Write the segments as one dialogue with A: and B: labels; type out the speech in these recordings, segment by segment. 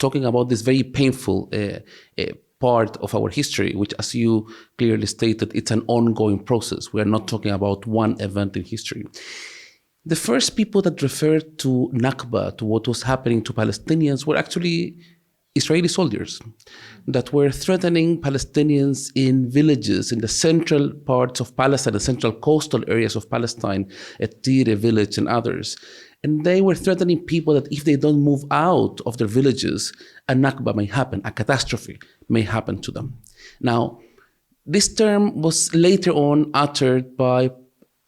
A: talking about this very painful part of our history, which, as you clearly stated, it's an ongoing process. We are not talking about one event in history. The first people that referred to Nakba, to what was happening to Palestinians, were actually Israeli soldiers that were threatening Palestinians in villages in the central parts of Palestine, the central coastal areas of Palestine, at Tire village and others. And they were threatening people that if they don't move out of their villages, a Nakba may happen, a catastrophe may happen to them. Now, this term was later on uttered by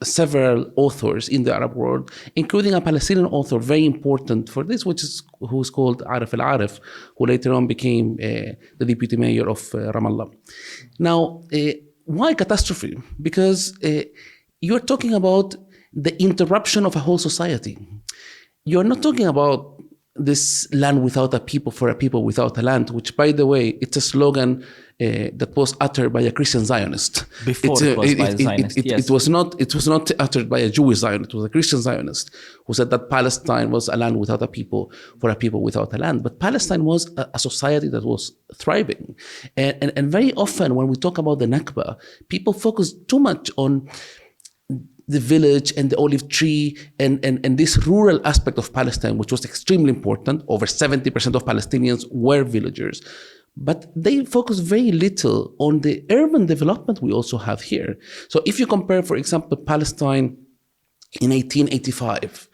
A: several authors in the Arab world, including a Palestinian author very important for this, who's called Arif al-Arif, who later on became the deputy mayor of Ramallah. Now, why catastrophe? Because you're talking about the interruption of a whole society. You're not talking about this land without a people for a people without a land, which, by the way, it's a slogan that was uttered by a Christian Zionist.
B: Before it was by a Zionist, yes.
A: It was not uttered by a Jewish Zionist. It was a Christian Zionist who said that Palestine was a land without a people for a people without a land. But Palestine was a society that was thriving. And very often when we talk about the Nakba, people focus too much on the village and the olive tree and this rural aspect of Palestine, which was extremely important. Over 70% of Palestinians were villagers. But they focus very little on the urban development we also have here. So if you compare, for example, Palestine in 1885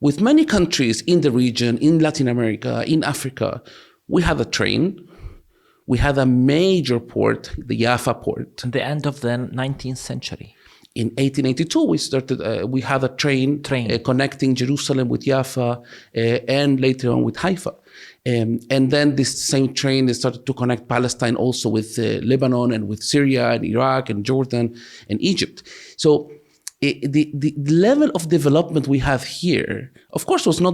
A: with many countries in the region, in Latin America, in Africa, we had a train, we had a major port, the Jaffa port.
B: At the end of the 19th century.
A: In 1882, we had a train. Connecting Jerusalem with Jaffa and later on with Haifa. And then this same train started to connect Palestine also with Lebanon and with Syria and Iraq and Jordan and Egypt. So the level of development we have here, of course, was not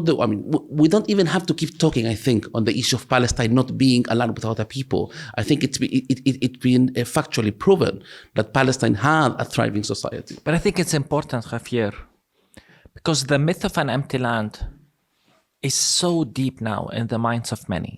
A: we don't even have to keep talking, I think, on the issue of Palestine not being a land without a people. I think it's been factually proven that Palestine had a thriving society.
B: But I think it's important, Javier, because the myth of an empty land is so deep now in the minds of many.